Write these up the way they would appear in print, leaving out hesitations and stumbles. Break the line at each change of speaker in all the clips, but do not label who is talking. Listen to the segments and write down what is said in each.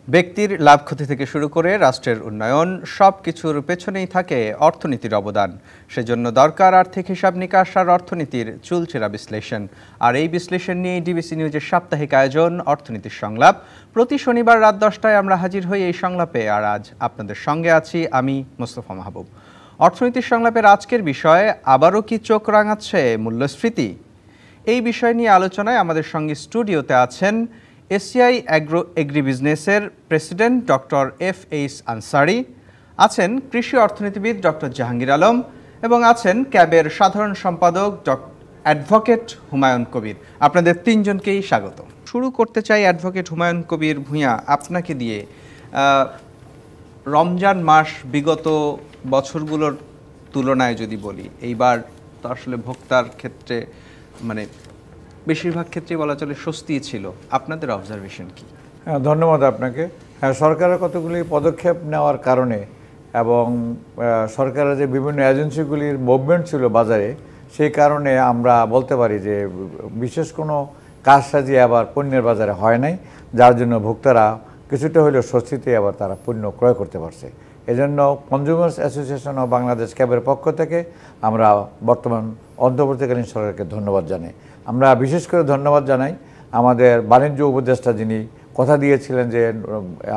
ব্যক্তির লাভ ক্ষতি থেকে শুরু করে রাষ্ট্রের উন্নয়ন সব কিছুর পেছনেই থাকে অর্থনীতির অবদান। সেজন্য দরকার আর্থিক হিসাব নিকাশ আর অর্থনীতির চুলচেরা বিশ্লেষণ। আর এই বিশ্লেষণ নিয়ে ডিবিসি নিউজের সাপ্তাহিক আয়োজন অর্থনীতির সংলাপ। প্রতি শনিবার রাত 10টায় আমরা হাজির হই এই সংলাপে। আর আজ আপনাদের সঙ্গে আছি আমি মোস্তফা মাহবুব। অর্থনীতির সংলাপের আজকের বিষয়, আবারও কি চোখ রাঙাচ্ছে মূল্যস্ফীতি? এই বিষয় নিয়ে আলোচনায় আমাদের সঙ্গে স্টুডিওতে আছেন এসিআই এগ্রি বিজনেসের প্রেসিডেন্ট ডক্টর FH আনসারি, আছেন কৃষি অর্থনীতিবিদ ডক্টর জাহাঙ্গীর আলম এবং আছেন ক্যাবের সাধারণ সম্পাদক অ্যাডভোকেট হুমায়ুন কবির। আপনাদের তিনজনকেই স্বাগত। শুরু করতে চাই অ্যাডভোকেট হুমায়ুন কবির ভূঁইয়া আপনাকে দিয়ে। রমজান মাস বিগত বছরগুলোর তুলনায় যদি বলি, এইবার তো আসলে ভোক্তার ক্ষেত্রে বেশিরভাগ ক্ষেত্রেই বলা চলে স্বস্তি ছিল। আপনাদের অবজারভেশন কি?
ধন্যবাদ আপনাকে। সরকারের কতগুলি পদক্ষেপ নেওয়ার কারণে এবং সরকারের যে বিভিন্ন এজেন্সিগুলির মুভমেন্ট ছিল বাজারে, সেই কারণে আমরা বলতে পারি যে বিশেষ কোনো কারসাজি আবার পণ্যের বাজারে হয় নাই, যার জন্য ভোক্তারা কিছুটা হলেও স্বস্তিতে আবার তারা পণ্য ক্রয় করতে পারছে। এজন্য কনজিউমার্স অ্যাসোসিয়েশন অফ বাংলাদেশ ক্যাবের পক্ষ থেকে আমরা বর্তমান অন্তর্বর্তীকালীন সরকারকে ধন্যবাদ জানাই। আমরা বিশেষ করে ধন্যবাদ জানাই আমাদের বাণিজ্য উপদেষ্টা, যিনি কথা দিয়েছিলেন যে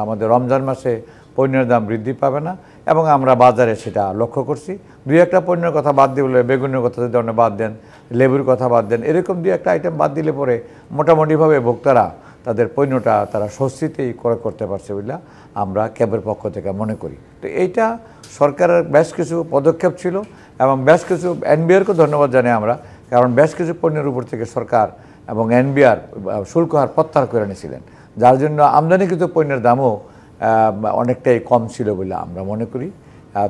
আমাদের রমজান মাসে পণ্যের দাম বৃদ্ধি পাবে না, এবং আমরা বাজারে সেটা লক্ষ্য করছি। দুই একটা পণ্যের কথা বাদ দিলে, বেগুনের কথা যদি আপনি বাদ দেন, লেবুর কথা বাদ দেন, এরকম দুই একটা আইটেম বাদ দিলে পরে মোটামুটিভাবে ভোক্তারা তাদের পণ্যটা তারা স্বস্তিতেই ক্রয় করতে পারছে বলে আমরা ক্যাবের পক্ষ থেকে মনে করি। তো এইটা সরকারের বেশ কিছু পদক্ষেপ ছিল এবং বেশ কিছু এনবিআরকে ধন্যবাদ জানাই আমরা, কারণ বেশ কিছু পণ্যের উপর থেকে সরকার এবং এনবিআর শুল্ক হার প্রত্যাহার করে নিয়েছিলেন, যার জন্য আমদানিকৃত পণ্যের দামও অনেকটাই কম ছিল বলে আমরা মনে করি।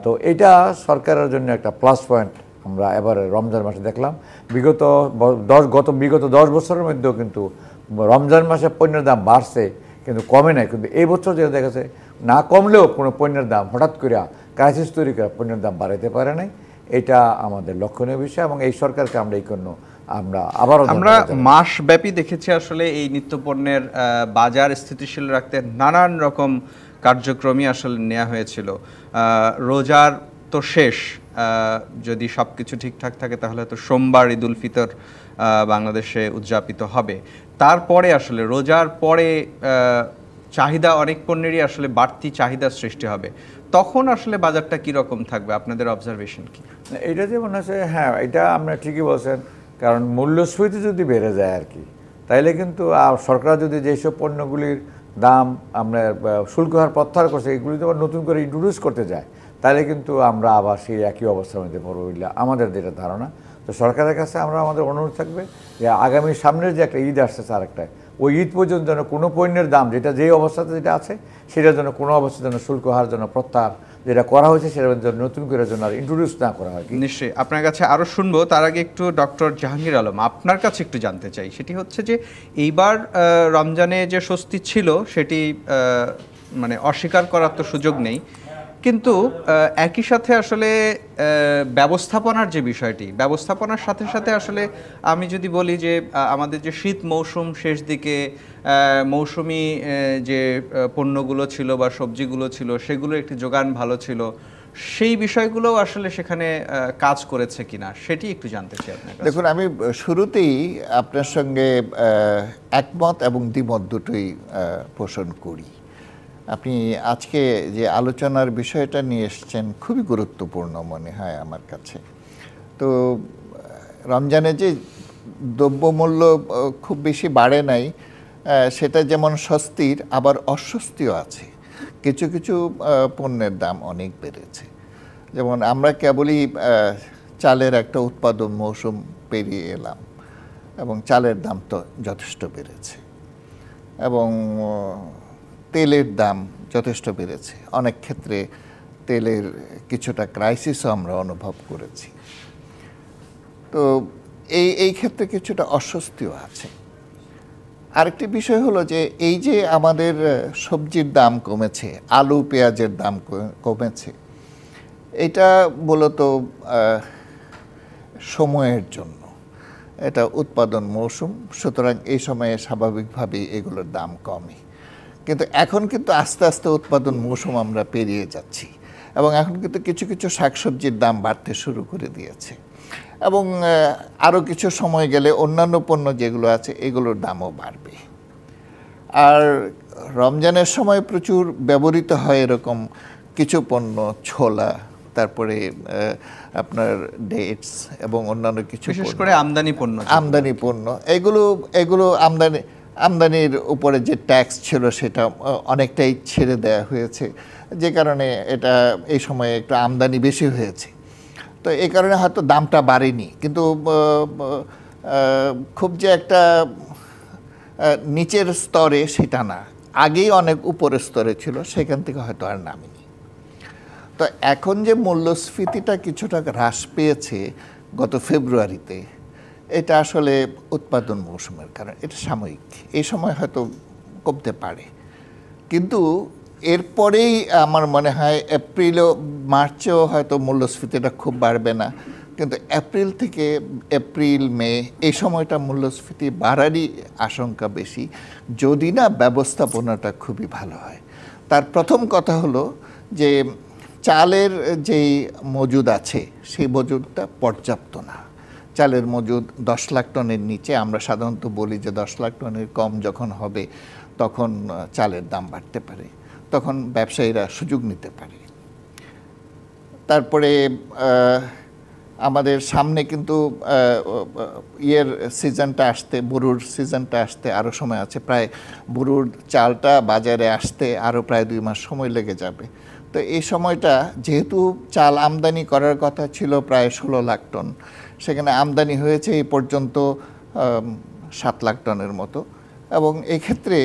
তো এটা সরকারের জন্য একটা প্লাস পয়েন্ট আমরা এবারে রমজান মাসে দেখলাম। বিগত 10 বছরের মধ্যেও কিন্তু রমজান মাসে পণ্যের দাম বাড়ছে, কিন্তু কমে নাই। কিন্তু এই বছর যেটা দেখেছে, না কমলেও কোনো পণ্যের দাম হঠাৎ করে ক্রাইসিস তৈরি করে পণ্যের দাম বাড়াইতে পারে নাই। এটা আমাদের লক্ষণীয় বিষয় এবং এই সরকারকে আমরা এই জন্য আমরা
মাস ব্যাপী দেখেছি আসলে এই নিত্যপণ্যের বাজার স্থিতিশীল রাখতে নানান রকম কার্যক্রমই আসলে নেওয়া হয়েছিল। রোজার তো শেষ, যদি সব কিছু ঠিকঠাক থাকে তাহলে তো সোমবার ঈদ উল ফিতর বাংলাদেশে উদযাপিত হবে। তারপরে আসলে রোজার পরে চাহিদা, অনেক পণ্যেরই আসলে বাড়তি চাহিদার সৃষ্টি হবে। তখন আসলে বাজারটা কীরকম থাকবে, আপনাদের অবজারভেশন কি?
এটা যেমন আছে, হ্যাঁ এটা আপনারা ঠিকই বলছেন, কারণ মূল্যস্ফীতি যদি বেড়ে যায় আর কি, তাইলে কিন্তু সরকার যদি যেসব পণ্যগুলির দাম আমরা শুল্ক হার প্রত্যাহার করছে, এগুলি তো আবার নতুন করে ইন্ট্রোডিউস করতে যায়, তাহলে কিন্তু আমরা আবার সেই একই অবস্থার মধ্যে পড়ব বলে আমাদের যেটা ধারণা। তো সরকারের কাছে আমাদের অনুরোধ থাকবে যে আগামী সামনের যে একটা ঈদ আসছে, আরেকটা ওই ঈদ পর্যন্ত যেন কোনো পণ্যের দাম যেই অবস্থাতে যেটা আছে সেটার জন্য কোনো অবস্থার জন্য শুল্ক হার জন্য প্রত্যাহার যেটা করা হয়েছে সেটার জন্য নতুন করে জন্য আর ইন্ট্রোডিউস না করা হয়।
নিশ্চয়ই আপনার কাছে আরও শুনবো, তার আগে একটু ডক্টর জাহাঙ্গীর আলম আপনার কাছে একটু জানতে চাই। সেটি হচ্ছে যে এইবার রমজানে যে স্বস্তি ছিল সেটি অস্বীকার করার তো সুযোগ নেই, কিন্তু একই সাথে আসলে ব্যবস্থাপনার যে বিষয়টি, ব্যবস্থাপনার সাথে সাথে আসলে আমি যদি বলি যে আমাদের যে শীত মৌসুম শেষ দিকে মৌসুমি যে পণ্যগুলো ছিল বা সবজিগুলো ছিল সেগুলোর একটি যোগান ভালো ছিল, সেই বিষয়গুলোও আসলে সেখানে কাজ করেছে কিনা সেটি একটু জানতে চাই আপনার কাছে।
দেখুন, আমি শুরুতেই আপনার সঙ্গে একমত এবং দ্বিমত দুটোই পোষণ করি। আপনি আজকে যে আলোচনার বিষয়টা নিয়ে এসছেন খুবই গুরুত্বপূর্ণ মনে হয় আমার কাছে। তো রমজানে যে দ্রব্যমূল্য খুব বেশি বাড়ে নাই, সেটা যেমন স্বস্তির, আবার অস্বস্তিও আছে। কিছু কিছু পণ্যের দাম অনেক বেড়েছে। যেমন আমরা কেবলই চালের একটা উৎপাদন মৌসুম পেরিয়ে এলাম এবং চালের দাম তো যথেষ্ট বেড়েছে, এবং তেলের দাম যথেষ্ট বেড়েছে। অনেক ক্ষেত্রে তেলের কিছুটা ক্রাইসিসও আমরা অনুভব করেছি। তো এই ক্ষেত্রে কিছুটা অস্বস্তিও আছে। আরেকটি বিষয় হলো যে এই যে আমাদের সবজির দাম কমেছে, আলু পেঁয়াজের দাম কমেছে, এটা মূলত সময়ের জন্য। এটা উৎপাদন মৌসুম, সুতরাং এই সময়ে স্বাভাবিকভাবেই এগুলোর দাম কমে। কিন্তু এখন কিন্তু আস্তে আস্তে উৎপাদন মৌসুম আমরা পেরিয়ে যাচ্ছি এবং এখন কিন্তু কিছু কিছু শাকসবজির দাম বাড়তে শুরু করে দিয়েছে এবং আরও কিছু সময় গেলে অন্যান্য পণ্য যেগুলো আছে এগুলোর দামও বাড়বে। আর রমজানের সময় প্রচুর ব্যবহৃত হয় এরকম কিছু পণ্য, ছোলা, তারপরে আপনার ডেটস এবং অন্যান্য কিছু,
বিশেষ করে আমদানি পণ্য
এগুলো আমদানির উপরে যে ট্যাক্স ছিল সেটা অনেকটাই ছেড়ে দেওয়া হয়েছে, যে কারণে এটা এই সময়ে একটু আমদানি বেশি হয়েছে। তো এই কারণে হয়তো দামটা বাড়েনি, কিন্তু খুব যে একটা নিচের স্তরে সেটা না, আগেই অনেক উপরের স্তরে ছিল, সেখান থেকে হয়তো আর নামেনি। তো এখন যে মূল্যস্ফীতিটা কিছুটা হ্রাস পেয়েছে গত ফেব্রুয়ারিতে, এটা আসলে উৎপাদন মৌসুমের কারণে, এটা সাময়িক, এই সময় হয়তো কমতে পারে, কিন্তু এরপরেই আমার মনে হয় এপ্রিলও মার্চেও হয়তো মূল্যস্ফীতিটা খুব বাড়বে না, কিন্তু এপ্রিল মে এই সময়টা মূল্যস্ফীতি বাড়ারই আশঙ্কা বেশি, যদি না ব্যবস্থাপনাটা খুবই ভালো হয়। তার প্রথম কথা হলো যে চালের যেই মজুদ আছে সেই মজুদটা পর্যাপ্ত না। চালের মজুদ 10 লাখ টনের নিচে, আমরা সাধারণত বলি যে 10 লাখ টনের কম যখন হবে তখন চালের দাম বাড়তে পারে, তখন ব্যবসায়ীরা সুযোগ নিতে পারে। তারপরে আমাদের সামনে কিন্তু সিজনটা আসতে, বুরুর সিজনটা আসতে আরও সময় আছে, প্রায় বুরুর চালটা বাজারে আসতে আরও প্রায় 2 মাস সময় লেগে যাবে। তো এই সময়টা যেহেতু চাল আমদানি করার কথা ছিল প্রায় 16 লাখ টন, সেখানে আমদানি হয়েছে এই পর্যন্ত 7 লাখ টনের মতো, এবং এই ক্ষেত্রে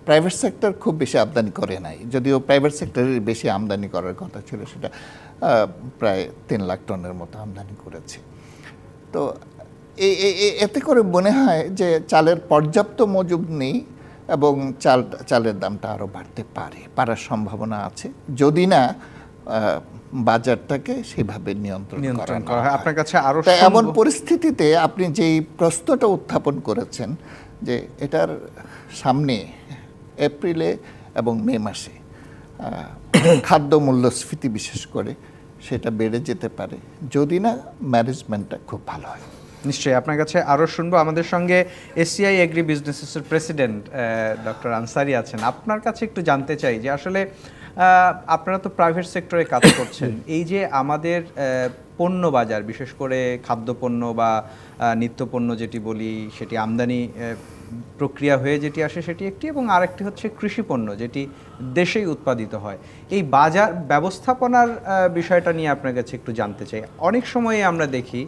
প্রাইভেট সেক্টর খুব বেশি আমদানি করে নাই, যদিও প্রাইভেট সেক্টরের বেশি আমদানি করার কথা ছিল, সেটা প্রায় 3 লাখ টনের মতো আমদানি করেছে। তো এতে করে মনে হয় যে চালের পর্যাপ্ত মজুদ নেই এবং চালের দামটা আরও পারার সম্ভাবনা আছে, যদি না বাজারটাকে সেভাবে নিয়ন্ত্রণ করা হয়।
আপনার কাছে আরো
এমন পরিস্থিতিতে আপনি যেই প্রশ্নটা উত্থাপন করেছেন যে এটার সামনে এপ্রিলে এবং মে মাসে খাদ্য মূল্যস্ফীতি বিশেষ করে সেটা বেড়ে যেতে পারে, যদি না ম্যানেজমেন্টটা খুব ভালো হয়।
নিশ্চয়ই আপনার কাছে আরও শুনবো। আমাদের সঙ্গে এসিআই এগ্রি বিজনেসেসের প্রেসিডেন্ট ডক্টর আনসারী আছেন। আপনার কাছে একটু জানতে চাই যে আসলে আপনারা তো প্রাইভেট সেক্টরে কাজ করছেন, এই যে আমাদের পণ্য বাজার, বিশেষ করে খাদ্যপণ্য বা নিত্যপণ্য যেটি বলি, সেটি আমদানি প্রক্রিয়া হয়ে যেটি আসে সেটি একটি, এবং আরেকটি হচ্ছে কৃষিপণ্য যেটি দেশেই উৎপাদিত হয়। এই বাজার ব্যবস্থাপনার বিষয়টা নিয়ে আপনার কাছে একটু জানতে চাই। অনেক সময়ে আমরা দেখি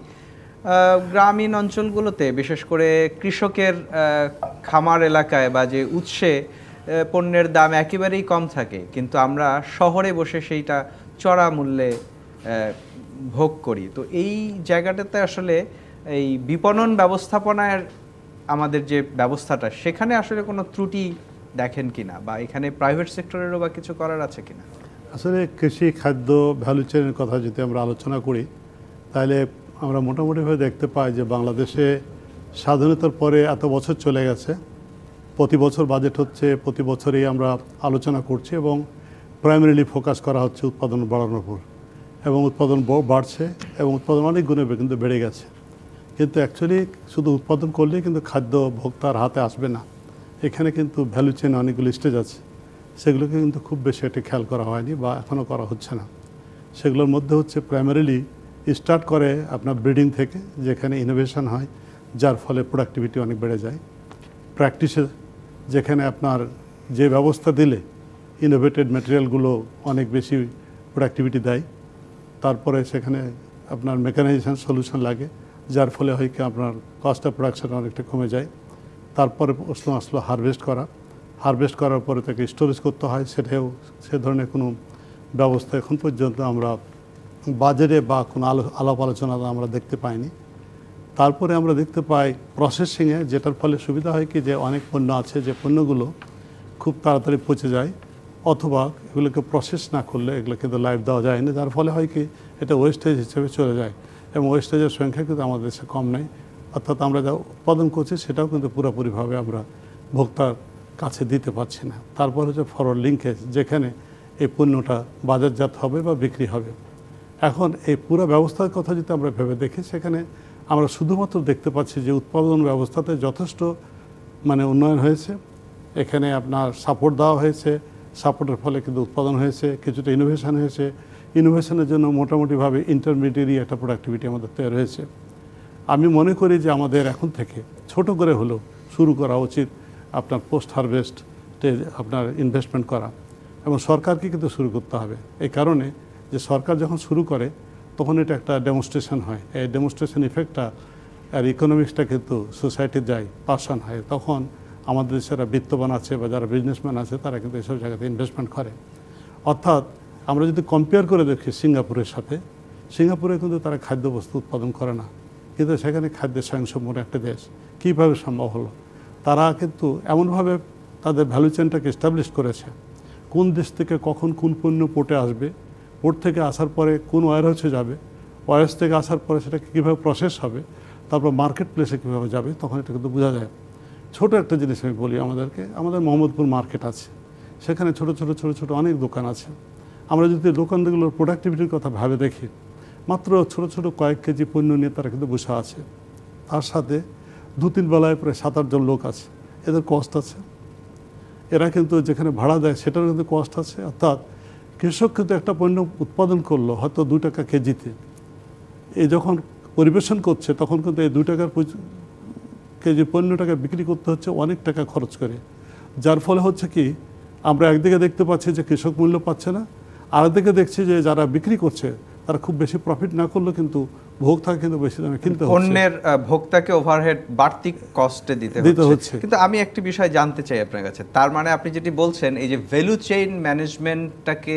গ্রামীণ অঞ্চলগুলোতে, বিশেষ করে কৃষকের খামার এলাকায় বা যে উৎসে পণ্যের দাম একেবারেই কম থাকে, কিন্তু আমরা শহরে বসে সেইটা চড়া মূল্যে ভোগ করি। তো এই জায়গাটাতে আসলে এই বিপণন ব্যবস্থাপনার আমাদের যে ব্যবস্থাটা, সেখানে আসলে কোনো ত্রুটি দেখেন কিনা, বা এখানে প্রাইভেট সেক্টরেরও বা কিছু করার আছে কিনা?
আসলে কৃষি খাদ্য ভ্যালু চেইনের কথা যদি আমরা আলোচনা করি, তাহলে আমরা মোটামুটিভাবে দেখতে পাই যে বাংলাদেশে স্বাধীনতার পরে এত বছর চলে গেছে, প্রতি বছর বাজেট হচ্ছে, প্রতি বছরই আমরা আলোচনা করছি এবং প্রাইমারিলি ফোকাস করা হচ্ছে উৎপাদন বাড়ানোর উপর, এবং উৎপাদন বাড়ছে এবং উৎপাদন অনেক গুণে কিন্তু বেড়ে গেছে। কিন্তু অ্যাকচুয়ালি শুধু উৎপাদন করলেই কিন্তু খাদ্য ভোক্তার হাতে আসবে না, এখানে কিন্তু ভ্যালু চেইন অনেকগুলো স্টেজ আছে, সেগুলোকে কিন্তু খুব বেশি একটা খেয়াল করা হয়নি বা এখনও করা হচ্ছে না। সেগুলোর মধ্যে হচ্ছে প্রাইমারিলি স্টার্ট করে আপনার ব্রিডিং থেকে, যেখানে ইনোভেশন হয়, যার ফলে প্রোডাক্টিভিটি অনেক বেড়ে যায়। প্র্যাকটিসে, যেখানে আপনার যে ব্যবস্থা দিলে ইনোভেটেড ম্যাটেরিয়ালগুলো অনেক বেশি প্রোডাক্টিভিটি দেয়। তারপরে সেখানে আপনার মেকানাইজেশন সলিউশন লাগে, যার ফলে হয় কি আপনার কস্ট অফ প্রোডাকশন অনেকটা কমে যায়। তারপরে প্রশ্ন আসলো হারভেস্ট করার পরে তাকে স্টোরেজ করতে হয়, সেটাও সে ধরনের কোনো ব্যবস্থা এখন পর্যন্ত আমরা বাজারে বা কোনো আলাপ আলোচনা আমরা দেখতে পাইনি। তারপরে আমরা দেখতে পাই প্রসেসিংয়ে, যেটার ফলে সুবিধা হয় কি যে অনেক পণ্য আছে যে পণ্যগুলো খুব তাড়াতাড়ি পচে যায়, অথবা এগুলোকে প্রসেস না করলে এগুলো কিন্তু লাইফ দেওয়া যায় না, যার ফলে হয় কি এটা ওয়েস্টেজ হিসেবে চলে যায়, এবং ওয়েস্টেজের সংখ্যা কিন্তু আমাদের দেশে কম নেই। অর্থাৎ আমরা যা উৎপাদন করছি সেটাও কিন্তু পুরোপুরিভাবে আমরা ভোক্তার কাছে দিতে পারছি না। তারপর হচ্ছে ফরওয়ার্ড লিঙ্কেজ, যেখানে এই পণ্যটা বাজারজাত হবে বা বিক্রি হবে। এখন এই পুরো ব্যবস্থার কথা যদি আমরা ভেবে দেখি, সেখানে আমরা শুধুমাত্র দেখতে পাচ্ছি যে উৎপাদন ব্যবস্থাতে যথেষ্ট উন্নয়ন হয়েছে। এখানে আপনার সাপোর্ট দেওয়া হয়েছে, সাপোর্টের ফলে কিন্তু উৎপাদন হয়েছে, কিছুটা ইনোভেশন হয়েছে। ইনোভেশনের জন্য মোটামুটিভাবে ইন্টারমিডিয়েট একটা প্রোডাক্টিভিটি আমাদের তৈরি হয়েছে। আমি মনে করি যে আমাদের এখন থেকে ছোট করে হলেও শুরু করা উচিত আপনার পোস্ট হারভেস্টে আপনার ইনভেস্টমেন্ট করা, এবং সরকারকে কিন্তু শুরু করতে হবে। এই কারণে যে সরকার যখন শুরু করে তখন এটা একটা ডেমনস্ট্রেশন হয়, এই ডেমনস্ট্রেশন ইফেক্টটা আর ইকোনমিক্সটা কিন্তু সোসাইটি যায়, পার্সন হয়। তখন আমাদের যারা বিত্তবান আছে বা যারা বিজনেসম্যান আছে তারা কিন্তু এসব জায়গাতে ইনভেস্টমেন্ট করে। অর্থাৎ আমরা যদি কম্পেয়ার করে দেখি সিঙ্গাপুরের সাথে, সিঙ্গাপুরে কিন্তু তারা খাদ্যবস্তু উৎপাদন করে না, কিন্তু সেখানে খাদ্যের স্বয়ংসম্পূর্ণ একটা দেশ। কীভাবে সম্ভব হলো? তারা কিন্তু এমনভাবে তাদের ভ্যালু চেনটাকে এস্টাবলিশ করেছে, কোন দেশ থেকে কখন কোন পণ্য পোর্টে আসবে, পোর্ট থেকে আসার পরে কোন ওয়্যারহাউসে যাবে, ওয়্যারহাউস থেকে আসার পরে সেটা কীভাবে প্রসেস হবে, তারপর মার্কেট প্লেসে কীভাবে যাবে, তখন এটা কিন্তু বোঝা যায়। ছোট একটা জিনিস আমি বলি আমাদেরকে, আমাদের মোহাম্মদপুর মার্কেট আছে, সেখানে ছোট ছোট অনেক দোকান আছে। আমরা যদি দোকানগুলোর প্রোডাক্টিভিটির কথা ভাবে দেখি, মাত্র ছোট ছোট কয়েক কেজি পণ্য নিয়ে তারা কিন্তু বসে আছে। তার সাথে 2-3 বেলায় প্রায় 7-8 জন লোক আছে, এদের কস্ট আছে। এরা কিন্তু যেখানে ভাড়া দেয় সেটারও কিন্তু কস্ট আছে। অর্থাৎ কৃষক কিন্তু একটা পণ্য উৎপাদন করলো হয়তো 2 টাকা কেজিতে, এই যখন পরিবেশন করছে তখন কিন্তু এই 2 টাকার কেজি পণ্যটাকে বিক্রি করতে হচ্ছে অনেক টাকা খরচ করে। যার ফলে হচ্ছে কি, আমরা একদিকে দেখতে পাচ্ছি যে কৃষক মূল্য পাচ্ছে না, আরেকদিকে দেখছি যে যারা বিক্রি করছে তারা খুব বেশি প্রফিট না করলেও কিন্তু ভোক্তাকে কিন্তু বেশি দামে কিনতে হচ্ছে,
পণ্যের ভোক্তাকে ওভারহেড বাড়তি কস্টে দিতে হচ্ছে। কিন্তু আমি একটি বিষয় জানতে চাই আপনার কাছে, তার মানে আপনি যেটি বলছেন এই যে ভ্যালু চেইন ম্যানেজমেন্টটাকে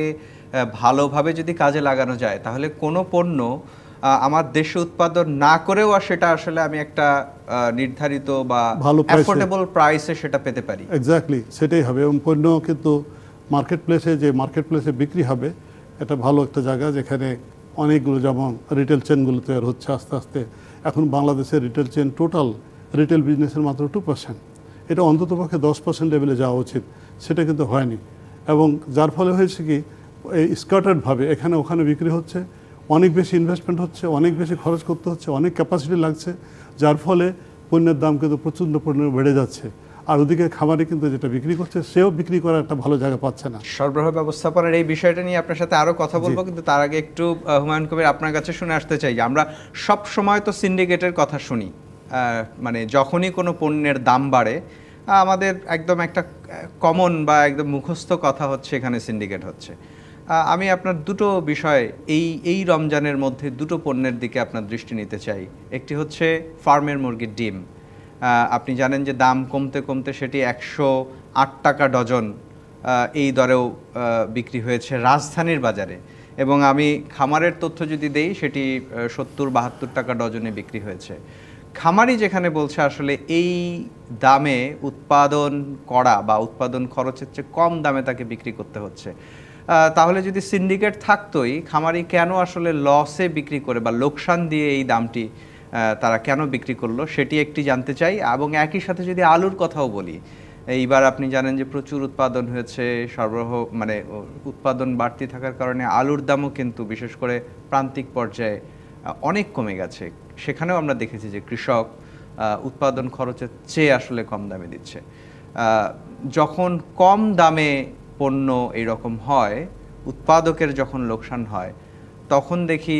ভালোভাবে যদি কাজে লাগানো যায়, তাহলে কোনো পণ্য আমার দেশে উৎপাদন না করেও সেটা আসলে আমি একটা নির্ধারিত বা অ্যাফোর্ডেবল প্রাইসে সেটা পেতে পারি।
এক্স্যাক্টলি সেটাই হবে। এবং পণ্য কিন্তু মার্কেট প্লেসে বিক্রি হবে, এটা ভালো একটা জায়গা যেখানে অনেকগুলো, যেমন রিটেল চেনগুলো তৈরি হচ্ছে আস্তে আস্তে। এখন বাংলাদেশের রিটেল চেন টোটাল রিটেল বিজনেসের মাত্র 2%, এটা অন্ততপক্ষে 10% লেভেলে যাওয়া উচিত, সেটা কিন্তু হয়নি। এবং যার ফলে হয়েছে কি, এই স্কাটার্ডভাবে এখানে ওখানে বিক্রি হচ্ছে, অনেক বেশি ইনভেস্টমেন্ট হচ্ছে, অনেক বেশি খরচ করতে হচ্ছে, অনেক ক্যাপাসিটি লাগছে, যার ফলে পণ্যের দাম কিন্তু প্রচণ্ড পরিমাণে বেড়ে যাচ্ছে। আর ওদিকে খামারে কিন্তু যেটা বিক্রি করছে সেও বিক্রি করার একটা ভালো জায়গা পাচ্ছে না।
সরবরাহ ব্যবস্থাপনার এই বিষয়টা নিয়ে আপনার সাথে আরো কথা বলবো, কিন্তু তার আগে একটু হুমায়ুন কবির আপনার কাছে শুনে আসতে চাই যে আমরা সব সময় তো সিন্ডিকেটের কথা শুনি, যখনই কোনো পণ্যের দাম বাড়ে আমাদের একদম একটা কমন বা একদম মুখস্থ কথা হচ্ছে এখানে সিন্ডিকেট হচ্ছে। আমি আপনার দুটো বিষয় এই রমজানের মধ্যে দুটো পণ্যের দিকে আপনার দৃষ্টি নিতে চাই। একটি হচ্ছে ফার্মের মুরগির ডিম। আপনি জানেন যে দাম কমতে কমতে সেটি 108 টাকা ডজন এই দরেও বিক্রি হয়েছে রাজধানীর বাজারে, এবং আমি খামারের তথ্য যদি দেই সেটি 70-72 টাকা ডজনে বিক্রি হয়েছে। খামারি যেখানে বলছে আসলে এই দামে উৎপাদন করা বা উৎপাদন খরচের চেয়ে কম দামে তাকে বিক্রি করতে হচ্ছে, তাহলে যদি সিন্ডিকেট থাকতোই খামারি কেন আসলে লসে বিক্রি করে বা লোকসান দিয়ে এই দামটি তারা কেন বিক্রি করলো সেটি একটি জানতে চাই। এবং একই সাথে যদি আলুর কথাও বলি, এইবার আপনি জানেন যে প্রচুর উৎপাদন হয়েছে, সরবরাহ উৎপাদন বাড়তি থাকার কারণে আলুর দামও কিন্তু বিশেষ করে প্রান্তিক পর্যায়ে অনেক কমে গেছে। সেখানেও আমরা দেখেছি যে কৃষক উৎপাদন খরচের চেয়ে আসলে কম দামে দিচ্ছে। যখন কম দামে পণ্য এইরকম হয়, উৎপাদকের যখন লোকসান হয়, তখন দেখি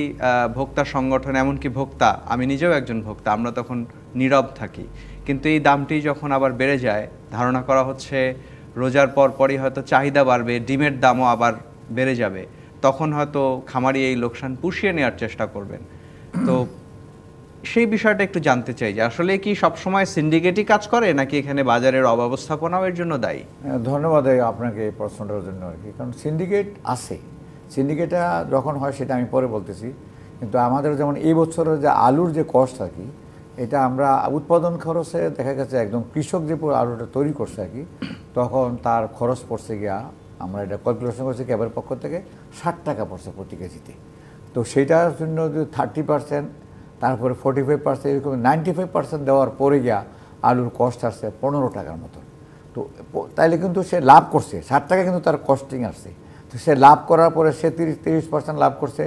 ভোক্তা সংগঠন, এমনকি ভোক্তা, আমি নিজেও একজন ভোক্তা, আমরা তখন নীরব থাকি। কিন্তু এই দামটি যখন আবার বেড়ে যায়, ধারণা করা হচ্ছে রোজার পরই হয়তো চাহিদা বাড়বে, ডিমের দামও আবার বেড়ে যাবে, তখন হয়তো খামারি এই লোকসান পুষিয়ে নেওয়ার চেষ্টা করবেন। তো সেই বিষয়টা একটু জানতে চাই যে আসলে কি সবসময় সিন্ডিকেটই কাজ করে নাকি এখানে বাজারের অব্যবস্থাপনাও এর জন্য দায়ী?
ধন্যবাদ আপনাকে এই প্রশ্নটার জন্য আর কি। কারণ সিন্ডিকেট আছে, সিন্ডিকেটটা যখন হয় সেটা আমি পরে বলতেছি। কিন্তু আমাদের যেমন এই বছরের যে আলুর যে কস্ট আর কি, এটা আমরা উৎপাদন খরচে দেখা গেছে একদম কৃষক যে আলুটা তৈরি করছে আর কি, তখন তার খরচ পড়ছে গিয়া, আমরা এটা ক্যালকুলেশন করছি ক্যাবের পক্ষ থেকে 60 টাকা পড়ছে প্রতি কেজিতে। তো সেইটার জন্য যদি 30%, তারপরে 45%, এরকম 95% দেওয়ার পরে গিয়া আলুর কস্ট আসছে 15 টাকার মতো। তো তাইলে কিন্তু সে লাভ করছে, 60 টাকা কিন্তু তার কস্টিং আসছে। তো সে লাভ করার পরে সে 30% লাভ করছে,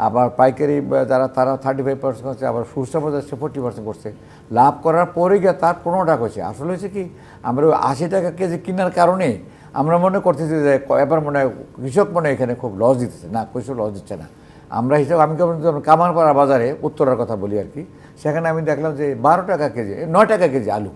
আবার পাইকারি যারা তারা 35% করছে, আবার খুচরা বাজার সে 40% করছে। লাভ করার পরে গিয়ে তার 15 টাকা হয়েছে। আসলে হয়েছে কি, আমরা ওই 80 টাকা কেজি কেনার কারণে আমরা মনে করতেছি যে এবার মনে হয় কৃষক মনে হয় এখানে খুব লস দিতেছে। না, কৃষক লস দিচ্ছে না। আমরা হিসাবে আমি কামারপাড়া বাজারে উত্তরার কথা বলি আর কি, সেখানে আমি দেখলাম যে 12 টাকা কেজি, 9 টাকা কেজি আলু।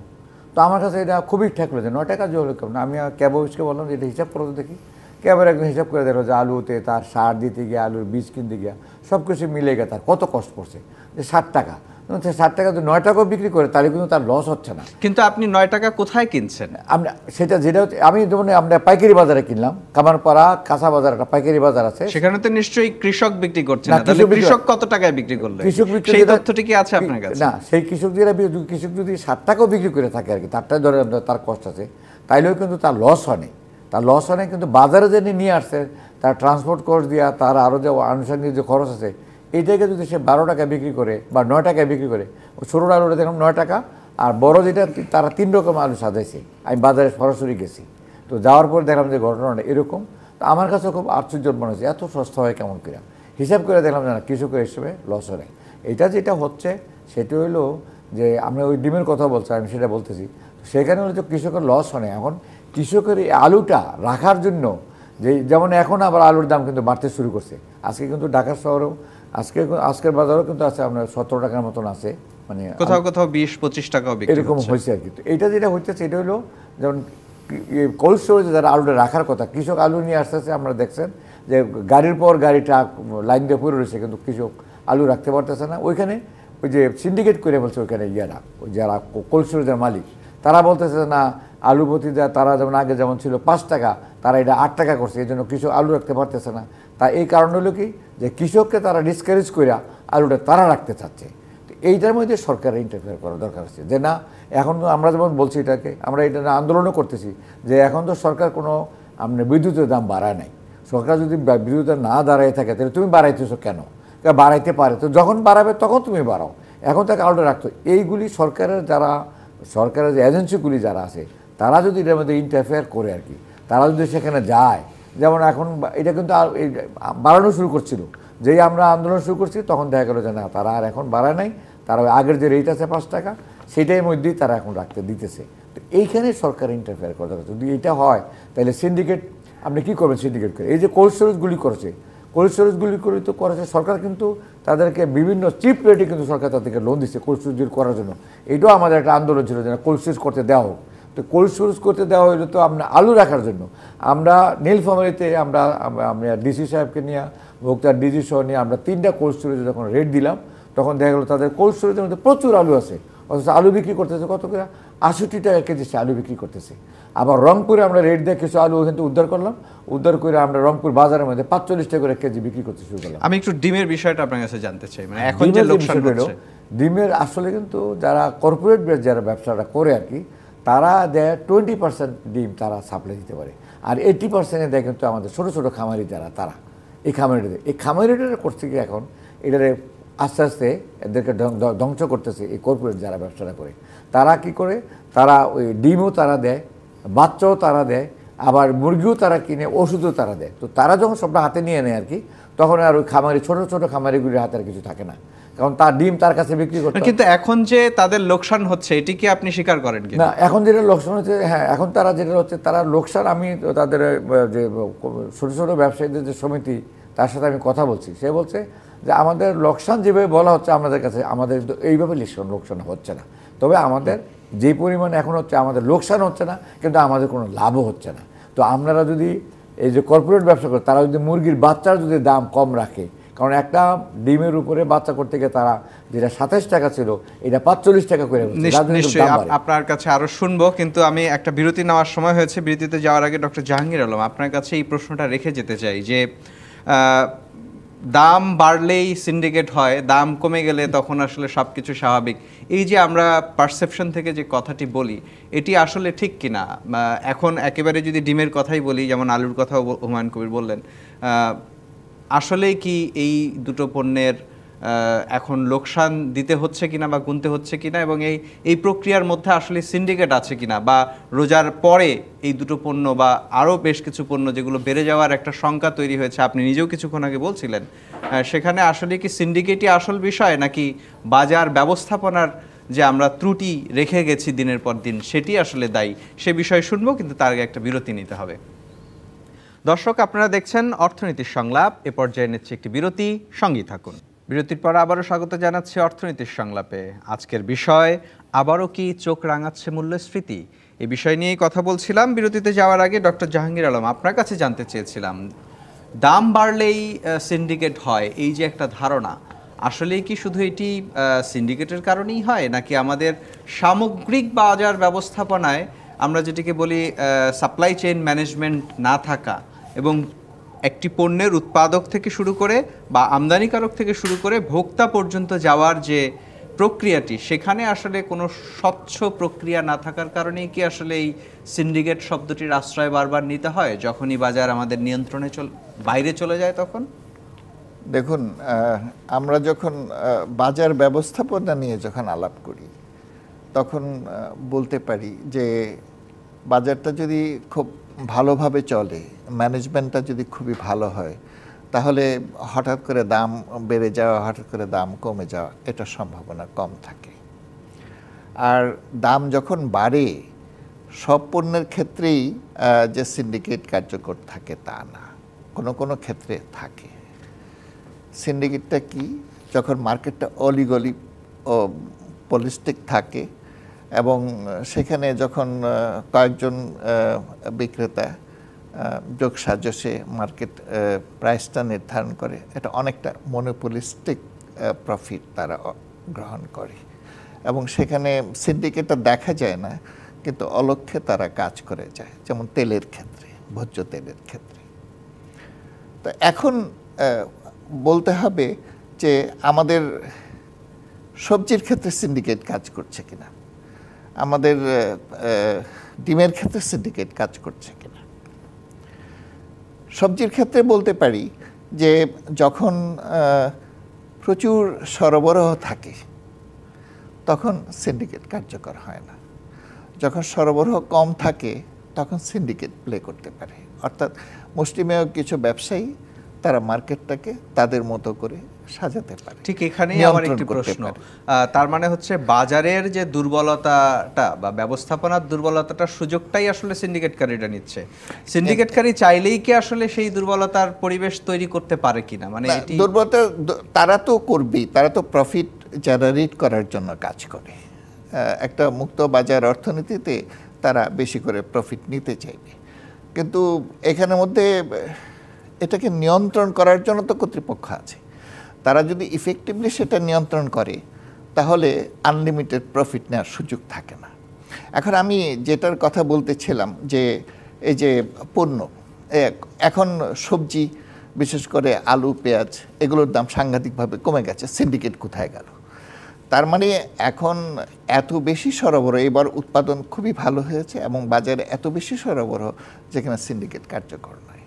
তো আমার কাছে এটা খুবই ঠেকলো যে 9 টাকা জল কেমন। আমি ক্যাব অফিসকে বললাম যে এটা হিসাব করে দেখি। ক্যাবের একদম হিসাব করে দেখলো যে আলুতে তার সার দিতে গিয়ে, আলুর বীজ কিনতে গিয়া সব কিছু মিলে গিয়ে তার কত কষ্ট পড়ছে, যে 60 টাকা। 60 টাকা যদি 9 টাকাও বিক্রি করে তাহলে কিন্তু তার লস হচ্ছে না।
কিন্তু আপনি 9 টাকা কোথায় কিনছেন?
আমরা সেটা যেটা আমি যেমন আমরা পাইকারি বাজারে কিনলাম, কামারপাড়া কাঁচা বাজার একটা পাইকারি বাজার আছে,
সেখানে তো নিশ্চয়ই কৃষক বিক্রি করছে
না,
না। তাহলে কৃষক কত টাকায় বিক্রি করলে?
কৃষক বিক্রি
সেই তথ্যটি কি আছে আপনার কাছে?
না, সেই কৃষক যদি 60 টাকাও বিক্রি করে থাকে আর কি, তারটাই ধরে তার কষ্ট আছে, তাইলেও কিন্তু তার লস হয়নি। তার লস হয় না, কিন্তু বাজারে যে নিয়ে আসছে তার ট্রান্সপোর্ট কস্ট দিয়া, তার আরও যে আনুষঙ্গিক যে খরচ আছে, এইটাকে যদি সে 12 টাকায় বিক্রি করে বা 9 টাকায় বিক্রি করে, ছোটো আলুটা দেখলাম 9 টাকা, আর বড় যেটা তারা 3 রকম আলু সাজাইছে। আমি বাজারে সরাসরি গেছি, তো যাওয়ার পর দেখলাম যে ঘটনাটা এরকম। তো আমার কাছে খুব আশ্চর্য মনে হয়েছে, এত সস্তা হয় কেমন করে। হিসাব করে দেখলাম যে না, কৃষকের হিসেবে লস হয়। এটা যেটা হচ্ছে সেটা হলো যে আমরা ওই ডিমের কথা বলছি, আমি সেটা বলতেছি, সেখানে হলো যে কৃষকের লস হয়। এখন কৃষকের এই আলুটা রাখার জন্য যেমন এখন আবার আলুর দাম কিন্তু বাড়তে শুরু করছে। আজকে কিন্তু ঢাকা শহরেও আজকের বাজারেও কিন্তু আছে আপনার 17 টাকার মতন আছে, মানে
কোথাও কোথাও 20-25 টাকাও বিক্রি
এরকম হয়েছে আর কি। তো এইটা যেটা হচ্ছে এটা হলো যেমন কোল্ড স্টোরেজে যারা আলুটা রাখার কথা, কৃষক আলু নিয়ে আসতেছে, আমরা দেখছেন যে গাড়ির পর গাড়ি ট্রাক লাইন দিয়ে পড়ে রয়েছে, কিন্তু কৃষক আলু রাখতে পারতেছে না। ওইখানে ওই যে সিন্ডিকেট করে বলছে ওইখানে যারা কোল্ড স্টোরেজের মালিক, তারা বলতেছে না আলু প্রতি তারা যেমন আগে যেমন ছিল 5 টাকা, তারা এটা 8 টাকা করছে, এই জন্য কৃষক আলু রাখতে পারতেছে না। তা এই কারণ হলো কি, যে কৃষককে তারা ডিসকারেজ করে আলুটা তারা রাখতে চাচ্ছে। তো এইটার মধ্যে সরকারের ইন্টারফেয়ার করা দরকার আছে, যে না এখন তো আমরা যেমন বলছি এটাকে, আমরা এটা আন্দোলনও করতেছি যে এখন তো সরকার কোনো আপনার বিদ্যুতের দাম বাড়ায় নাই। সরকার যদি বিদ্যুতের না দাঁড়ায় থাকে তাহলে তুমি বাড়াইতেছো কেন? বাড়াইতে পারে তো, যখন বাড়াবে তখন তুমি বাড়াও, এখন তাকে আলুটা রাখতো। এইগুলি সরকারের যে এজেন্সিগুলি যারা আছে, তারা যদি এটার মধ্যে ইন্টারফেয়ার করে আর কি, তারা যদি সেখানে যায়, যেমন এখন এটা কিন্তু বাড়ানো শুরু করছিল, যেই আমরা আন্দোলন শুরু করছি তখন দেখা গেল যে না, তারা আর এখন বাড়ায় নাই, তারা আগের যে রেট আছে 5 টাকা সেটাই মধ্যেই তারা এখন রাখতে দিতেছে। তো এইখানে সরকার ইন্টারফেয়ার করা দরকার। যদি এটা হয় তাহলে সিন্ডিকেট আপনি কী করবেন? সিন্ডিকেট করে এই যে কোল্ড স্টোরেজগুলি করে তো করেছে সরকার, কিন্তু তাদেরকে বিভিন্ন চিপ রেটে কিন্তু সরকার তাদেরকে লোন দিচ্ছে কোল্ড স্টোরেজ করার জন্য। এটাও আমাদের একটা আন্দোলন ছিল যে কোল্ড স্টোরেজ করতে দেওয়া হোক। তো কোল্ড স্টোরেজ করতে দেওয়া হইলো তো আমরা আলু রাখার জন্য। আমরা নীলফামারীতে আমরা ডিসি সাহেবকে নিয়ে, ভোক্তার ডিজি সহ নিয়ে আমরা 3টা কোল্ড স্টোরেজে যখন রেট দিলাম, তখন দেখা গেলো তাদের কোল্ড স্টোরেজের মধ্যে প্রচুর আলু আছে, অথচ আলু বিক্রি করতেছে কত করে? 68 টাকা কেজি সে আলু বিক্রি করতেছে। আবার রংপুরে আমরা রেট দিয়ে কিছু আলু ওখান থেকে উদ্ধার করে আমরা রংপুর বাজারের মধ্যে 45 টাকা করে কেজি বিক্রি করতে শুরু করলাম।
আমি একটু ডিমের বিষয়টা আপনার কাছে জানতে চাই, মানে এখন যে লোকসান হচ্ছে
ডিমের আসলে কিন্তু যারা কর্পোরেট যারা ব্যবসাটা করে আর কি, তারা দেয় 20% ডিম তারা সাপ্লাই দিতে পারে, আর 80% দেয় কিন্তু আমাদের ছোটো ছোটো খামারি যারা, তারা এই খামারিটা করছে কি এখন এটারে আস্তে আস্তে এদেরকে ধ্বংস করতেছে। এই কর্পোরেট যারা ব্যবসাটা করে, তারা কি করে, তারা ওই ডিমও তারা দেয়, বাচ্চাও তারা দেয়, আবার মুরগিও তারা কিনে, ওষুধও তারা দেয়। তো তারা যখন সবটা হাতে নিয়ে নেয় আর কি, তখন আর ওই ছোটো ছোটো খামারিগুলির হাতে আর কিছু থাকে না, কারণ তার ডিম তার কাছে বিক্রি করতে।
কিন্তু এখন যে তাদের লোকসান হচ্ছে, এটি কি আপনি স্বীকার করেন কি
না? এখন যেটা লোকসান হচ্ছে, হ্যাঁ, এখন তারা যেটা হচ্ছে তারা লোকসান, আমি তাদের যে ছোটো ছোটো ব্যবসায়ীদের যে সমিতি, তার সাথে আমি কথা বলছি, সে বলছে যে আমাদের লোকসান যেভাবে বলা হচ্ছে আমাদের কাছে, আমাদের এইভাবে লোকসান হচ্ছে না। তবে আমাদের যে পরিমাণ এখন হচ্ছে, আমাদের লোকসান হচ্ছে না, কিন্তু আমাদের কোনো লাভও হচ্ছে না। তো আপনারা যদি এই যে কর্পোরেট ব্যবসা করে, তারা যদি মুরগির বাচ্চার যদি দাম কম রাখে, কারণ একটা ডিমের উপরে বাচ্চা করতে গিয়ে তারা যেটা 27 টাকা ছিল, এটা 45 টাকা করে।
নিশ্চয়ই আপনার কাছে আরো শুনবো, কিন্তু আমি একটা বিরতি নেওয়ার সময় হয়েছে। বিরতিতে যাওয়ার আগে ডক্টর জাহাঙ্গীর আলম, আপনার কাছে এই প্রশ্নটা রেখে যেতে চাই যে দাম বাড়লেই সিন্ডিকেট হয়, দাম কমে গেলে তখন আসলে সব কিছু স্বাভাবিক, এই যে আমরা পারসেপশন থেকে যে কথাটি বলি, এটি আসলে ঠিক কিনা? এখন একেবারে যদি ডিমের কথাই বলি, যেমন আলুর কথাও হুমায়ুন কবির বললেন, আসলেই কি এই দুটো পণ্যের এখন লোকসান দিতে হচ্ছে কিনা বা গুনতে হচ্ছে কিনা, এবং এই প্রক্রিয়ার মধ্যে আসলে সিন্ডিকেট আছে কিনা, বা রোজার পরে এই দুটো পণ্য বা আরও বেশ কিছু পণ্য যেগুলো বেড়ে যাওয়ার একটা শঙ্কা তৈরি হয়েছে, আপনি নিজেও কিছুক্ষণ আগে বলছিলেন, সেখানে আসলে কি সিন্ডিকেটই আসল বিষয়, নাকি বাজার ব্যবস্থাপনার যে আমরা ত্রুটি রেখে গেছি দিনের পর দিন সেটি আসলে দায়ী? সে বিষয়ে শুনবো, কিন্তু তার আগে একটা বিরতি নিতে হবে। দর্শক, আপনারা দেখছেন অর্থনীতির সংলাপ। এ পর্যায়ে নিচ্ছে একটি বিরতি, সঙ্গেই থাকুন। বিরতির পর আবারও স্বাগত জানাচ্ছি অর্থনীতির সংলাপে। আজকের বিষয়, আবারও কি চোখ রাঙাচ্ছে মূল্যস্ফীতি? এই বিষয় নিয়েই কথা বলছিলাম। বিরতিতে যাওয়ার আগে ডক্টর জাহাঙ্গীর আলম, আপনার কাছে জানতে চেয়েছিলাম, দাম বাড়লেই সিন্ডিকেট হয়, এই যে একটা ধারণা, আসলে কি শুধু এটি সিন্ডিকেটের কারণেই হয়, নাকি আমাদের সামগ্রিক বাজার ব্যবস্থাপনায় আমরা যেটিকে বলি সাপ্লাই চেইন ম্যানেজমেন্ট না থাকা, এবং একটি পণ্যের উৎপাদক থেকে শুরু করে বা আমদানিকারক থেকে শুরু করে ভোক্তা পর্যন্ত যাওয়ার যে প্রক্রিয়াটি, সেখানে আসলে কোনো স্বচ্ছ প্রক্রিয়া না থাকার কারণেই কি আসলে এই সিন্ডিকেট শব্দটির আশ্রয় বারবার নিতে হয় যখনই বাজার আমাদের নিয়ন্ত্রণে বাইরে চলে যায়? তখন
দেখুন, আমরা যখন বাজার ব্যবস্থাপনা নিয়ে যখন আলাপ করি, তখন বলতে পারি যে বাজারটা যদি খুব ভালোভাবে চলে, ম্যানেজমেন্টটা যদি খুবই ভালো হয়, তাহলে হঠাৎ করে দাম বেড়ে যাওয়া, হঠাৎ করে দাম কমে যাওয়া, এটা সম্ভাবনা কম থাকে। আর দাম যখন বাড়ে, সব পণ্যের ক্ষেত্রেই যে সিন্ডিকেট কার্যকর থাকে তা না, কোনো কোনো ক্ষেত্রে থাকে। সিন্ডিকেটটা কি? যখন মার্কেটটা অলিগলি ও পলিস্টিক থাকে, এবং সেখানে যখন কয়েকজন বিক্রেতা যোগ সাজসে মার্কেট প্রাইসটা নির্ধারণ করে, এটা অনেকটা মনোপলিস্টিক প্রফিট তারা গ্রহণ করে, এবং সেখানে সিন্ডিকেটটা দেখা যায় না, কিন্তু অলক্ষ্যে তারা কাজ করে যায়, যেমন তেলের ক্ষেত্রে, ভোজ্য তেলের ক্ষেত্রে। তো এখন বলতে হবে যে আমাদের সবজির ক্ষেত্রে সিন্ডিকেট কাজ করছে কিনা, আমাদের ডিমের ক্ষেত্রে সিন্ডিকেট কাজ করছে কিনা। সবজির ক্ষেত্রে বলতে পারি যে যখন প্রচুর সরবরাহ থাকে তখন সিন্ডিকেট কার্যকর হয় না, যখন সরবরাহ কম থাকে তখন সিন্ডিকেট প্লে করতে পারে। অর্থাৎ মুষ্টিমেয় কিছু ব্যবসায়ী তারা মার্কেটটাকে তাদের মতো করে সাজাতে পারে।
ঠিক এখানেই আমার একটি প্রশ্ন, তার মানে হচ্ছে বাজারের যে দুর্বলতাটা বা ব্যবস্থাপনার দুর্বলতাটার সুযোগটাই আসলে সিন্ডিকেটকারীরা নিচ্ছে। সিন্ডিকেটকারী চাইলেই কি আসলে সেই দুর্বলতার পরিবেশ তৈরি করতে পারে কিনা? মানে এটি
দুর্বলতা তারা তো করবেই, তারা তো প্রফিট জেনারেট করার জন্য কাজ করে। একটা মুক্ত বাজার অর্থনীতিতে তারা বেশি করে প্রফিট নিতে চাইবে, কিন্তু এখানের মধ্যে এটাকে নিয়ন্ত্রণ করার জন্য তো কর্তৃপক্ষ আছে। তারা যদি ইফেক্টিভলি সেটা নিয়ন্ত্রণ করে, তাহলে আনলিমিটেড প্রফিট নেওয়ার সুযোগ থাকে না। এখন আমি যেটার কথা বলতেছিলাম যে এই যে পণ্য, এখন সবজি, বিশেষ করে আলু, পেঁয়াজ, এগুলোর দাম সাংঘাতিকভাবে কমে গেছে। সিন্ডিকেট কোথায় গেল? তার মানে এখন এত বেশি সরবরাহ, এবার উৎপাদন খুবই ভালো হয়েছে এবং বাজারে এত বেশি সরবরাহ যেখানে সিন্ডিকেট কার্যকর নয়।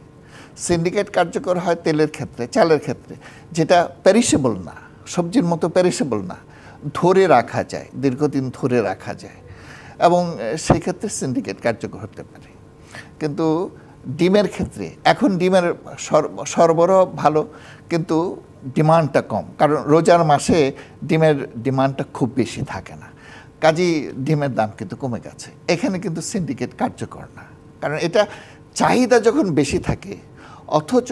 সিন্ডিকেট কার্যকর হয় তেলের ক্ষেত্রে, চালের ক্ষেত্রে, যেটা পেরিশেবল না, সবজির মতো পেরিশেবল না, ধরে রাখা যায়, দীর্ঘদিন ধরে রাখা যায়, এবং সেই ক্ষেত্রে সিন্ডিকেট কার্যকর হতে পারে। কিন্তু ডিমের ক্ষেত্রে এখন ডিমের সরবরাহ ভালো, কিন্তু ডিমান্ডটা কম, কারণ রোজার মাসে ডিমের ডিমান্ডটা খুব বেশি থাকে না, কাজেই ডিমের দাম কিন্তু কমে গেছে। এখানে কিন্তু সিন্ডিকেট কার্যকর না, কারণ এটা চাহিদা যখন বেশি থাকে অথচ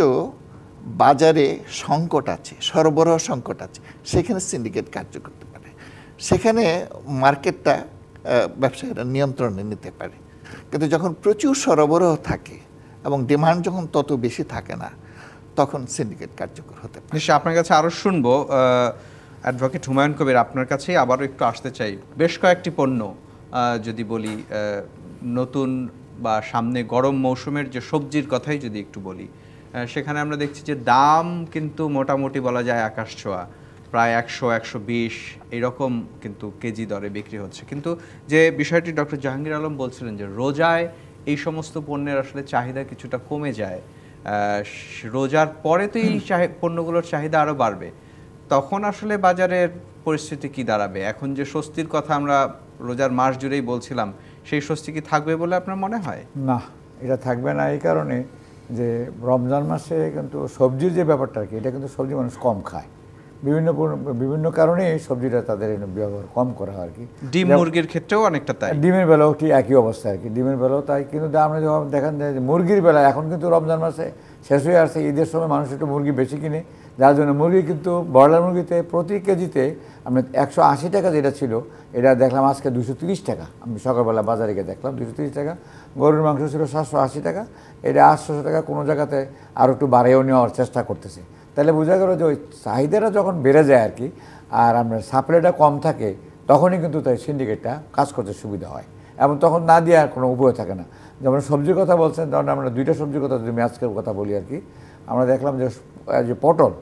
বাজারে সংকট আছে, সরবরাহ সংকট আছে, সেখানে সিন্ডিকেট কার্য করতে পারে, সেখানে মার্কেটটা ব্যবসায়ীরা নিয়ন্ত্রণে নিতে পারে। কিন্তু যখন প্রচুর সরবরাহ থাকে এবং ডিমান্ড যখন তত বেশি থাকে না, তখন সিন্ডিকেট কার্যকর হতে পারে।
নিশ্চয়ই আপনার কাছে আরও শুনবো। অ্যাডভোকেট হুমায়ুন কবির, আপনার কাছেই আবারও একটু আসতে চাই। বেশ কয়েকটি পণ্য যদি বলি, নতুন বা সামনে গরম মৌসুমের যে সবজির কথাই যদি একটু বলি, সেখানে আমরা দেখছি যে দাম কিন্তু মোটামুটি বলা যায় আকাশ ছোঁয়া, প্রায় 100-120 এইরকম কিন্তু কেজি দরে বিক্রি হচ্ছে। কিন্তু যে বিষয়টি ডক্টর জাহাঙ্গীর আলম বলছিলেন যে রোজায় এই সমস্ত পণ্যের আসলে চাহিদা কিছুটা কমে যায়, রোজার পরে তো এই পণ্যগুলোর চাহিদা আরও বাড়বে, তখন আসলে বাজারের পরিস্থিতি কি দাঁড়াবে? এখন যে স্বস্তির কথা আমরা রোজার মাস জুড়েই বলছিলাম, সেই স্বস্তি কি থাকবে বলে আপনার মনে হয়?
না, এটা থাকবে না এই কারণে যে রমজান মাসে কিন্তু সবজির যে ব্যাপারটা আর কি, এটা কিন্তু সবজি মানুষ কম খায়, বিভিন্ন কারণে এই সবজিটা তাদের ব্যবহার কম করা হয় আর কি।
ডিম মুরগির ক্ষেত্রেও অনেকটা তাই।
ডিমের বেলাও ঠিক একই অবস্থা আর কি, ডিমের বেলাও তাই। কিন্তু আমরা যখন দেখেন যে মুরগির বেলা এখন কিন্তু রমজান মাসে শেষ হয়ে আসছে, ঈদের সময় মানুষ একটু মুরগি বেশি কিনে, যার জন্য মুরগি কিন্তু ব্রয়লার মুরগিতে প্রতি কেজিতে আমরা 180 টাকা যেটা ছিল, এটা দেখলাম আজকে 230 টাকা। আমি সকালবেলা বাজারে গিয়ে দেখলাম 230 টাকা। গরুর মাংস ছিল 780 টাকা, এটা 800 টাকা কোনো জায়গাতে আরও একটু বাড়িয়েও নেওয়ার চেষ্টা করতেছে। তাহলে বোঝা গেল যে ওই চাহিদাটা যখন বেড়ে যায় আর কি, আর আপনার সাপ্লাইটা কম থাকে, তখনই কিন্তু তাই সিন্ডিকেটটা কাজ করতে সুবিধা হয়, এবং তখন না দিয়ে আর কোনো উপায় থাকে না। যেমন সবজির কথা বলছেন, তখন আমরা দুইটা সবজির কথা যদি আমি আজকের কথা বলি আর কি, আমরা দেখলাম যে পটল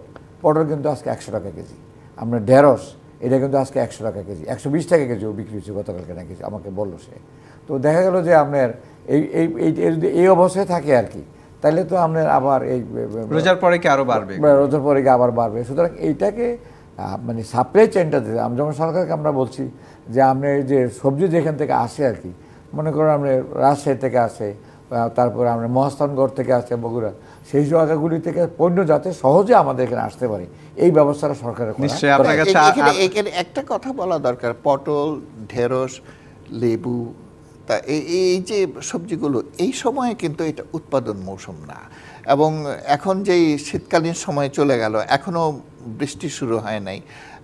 কিন্তু আজকে 100 টাকা কেজি। আমরা ঢেঁড়স, এটা কিন্তু আজকে 100 টাকা কেজি, 120 টাকা কেজিও বিক্রি হচ্ছে গতকালকে নাকি, আমাকে বললো সে। তো দেখা গেল যে আপনার যদি এই অবস্থায় থাকে আর কি, তাহলে তো আপনার আবার এই
রোজার পরে কি আরো বাড়বে,
রোজার পরে কি আবার বাড়বে। সুতরাং এইটাকে মানে সাপ্লাই চেনটা দিতে, আমি যেমন সরকারকে আমরা বলছি যে আপনি যে সবজি যেখান থেকে আসে আর কি, মনে করেন আপনি রাজশাহী থেকে আসে, তারপরে আমরা মহাস্থানগড় থেকে আসে, বগুড়া, সেই জায়গাগুলি থেকে পণ্য যাতে সহজে আমাদের এখানে আসতে পারে, এই ব্যবস্থাটা সরকারের
নিশ্চয়ই। আপনার কাছে
এখানে একটা কথা বলা দরকার, পটল, ঢেঁড়স, লেবু, তা এই যে সবজিগুলো এই সময়ে কিন্তু এটা উৎপাদন মৌসুম না, এবং এখন যেই শীতকালীন সময় চলে গেল, এখনও বৃষ্টি শুরু হয় নাই,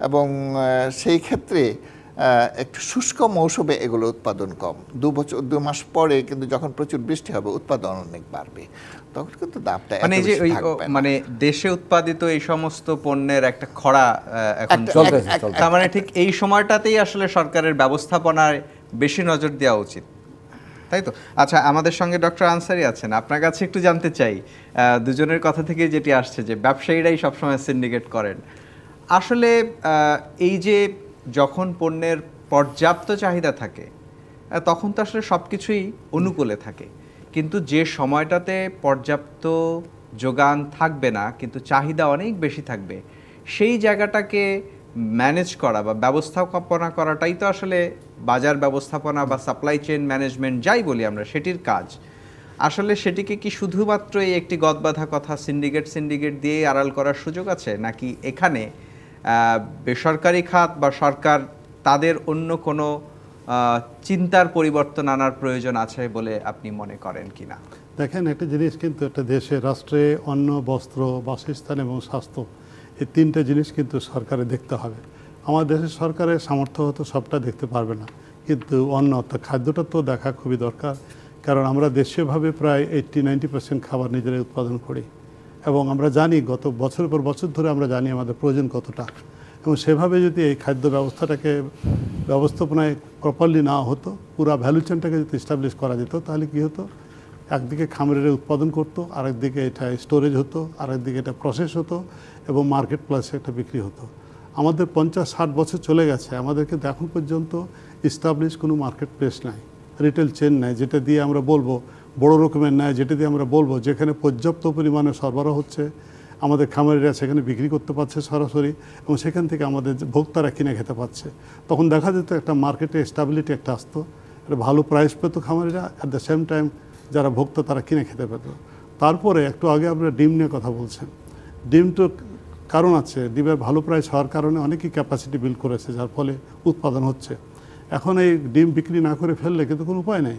এবং সেই ক্ষেত্রে একটু শুষ্ক মৌসুমে এগুলো উৎপাদন কম। 2 মাস পরে কিন্তু যখন প্রচুর বৃষ্টি হবে, উৎপাদন অনেক বাড়বে, তখন কিন্তু দামটা
মানে যে ওই মানে দেশে উৎপাদিত এই সমস্ত পণ্যের একটা খরা এখন চলতেছে। তার মানে ঠিক এই সময়টাতেই আসলে সরকারের ব্যবস্থাপনায় বেশি নজর দেওয়া উচিত, তাই তো? আচ্ছা, আমাদের সঙ্গে ডক্টর আনসারী আছেন, আপনার কাছে একটু জানতে চাই, দুজনের কথা থেকে যেটি আসছে যে ব্যবসায়ীরাই সবসময় সিন্ডিকেট করেন। আসলে এই যে যখন পণ্যের পর্যাপ্ত চাহিদা থাকে, তখন তো আসলে সব কিছুই অনুকূলে থাকে, কিন্তু যে সময়টাতে পর্যাপ্ত যোগান থাকবে না কিন্তু চাহিদা অনেক বেশি থাকবে, সেই জায়গাটাকে ম্যানেজ করা বা ব্যবস্থাপনা করাটাই তো আসলে বাজার ব্যবস্থাপনা বা সাপ্লাই চেইন ম্যানেজমেন্ট যাই বলি আমরা, সেটির কাজ। আসলে সেটিকে কি শুধুমাত্র এই একটি গদবাঁধা কথা সিন্ডিকেট দিয়ে আড়াল করার সুযোগ আছে, নাকি এখানে বেসরকারি খাত বা সরকার তাদের অন্য কোনো চিন্তার পরিবর্তন আনার প্রয়োজন আছে বলে আপনি মনে করেন কিনা?
দেখেন, একটা জিনিস কিন্তু একটা দেশে, রাষ্ট্রে অন্ন, বস্ত্র, বাসস্থান এবং স্বাস্থ্য, এই 3টে জিনিস কিন্তু সরকারের দেখতে হবে। আমাদের দেশের সরকারের সামর্থ্য হয়তো সবটা দেখতে পারবে না, কিন্তু অন্ন অর্থাৎ খাদ্যটা তো দেখা খুবই দরকার। কারণ আমরা দেশীয়ভাবে প্রায় 80-90% খাবার নিজেরাই উৎপাদন করি, এবং আমরা জানি গত বছরের পর বছর ধরে আমরা জানি আমাদের প্রয়োজন কতটা, এবং সেভাবে যদি এই খাদ্য ব্যবস্থাটাকে ব্যবস্থাপনায় প্রপারলি না হতো, পুরো ভ্যালু চেনটাকে যদি এস্টাবলিশ করা যেত, তাহলে কী হতো, একদিকে খামারেরা উৎপাদন করতো, আরেকদিকে এটা স্টোরেজ হতো, আরেকদিকে এটা প্রসেস হতো, এবং মার্কেট প্লেসে একটা বিক্রি হতো। আমাদের 50-60 বছর চলে গেছে, আমাদের কিন্তু এখন পর্যন্ত এস্টাবলিশ কোনো মার্কেট প্লেস নাই, রিটেল চেন নাই, যেটা দিয়ে আমরা বলবো বড় রকমের নাই, যেটা দিয়ে আমরা বলবো যেখানে পর্যাপ্ত পরিমাণে সরবরাহ হচ্ছে, আমাদের খামারিরা সেখানে বিক্রি করতে পারছে সরাসরি, এবং সেখান থেকে আমাদের ভোক্তারা কিনে খেতে পারছে। তখন দেখা যেত একটা মার্কেটে স্টেবিলিটি একটা আসতো, একটা ভালো প্রাইস পেত খামারিরা, অ্যাট দ্য সেম টাইম যারা ভোক্তা তারা কিনে খেতে পেত। তারপরে একটু আগে আমরা ডিম নিয়ে কথা বলছেন, ডিম তো কারণ আছে, ডিমের ভালো প্রাইস হওয়ার কারণে অনেকেই ক্যাপাসিটি বিল্ড করেছে, যার ফলে উৎপাদন হচ্ছে। এখন এই ডিম বিক্রি না করে ফেললে কিন্তু কোনো উপায় নেই,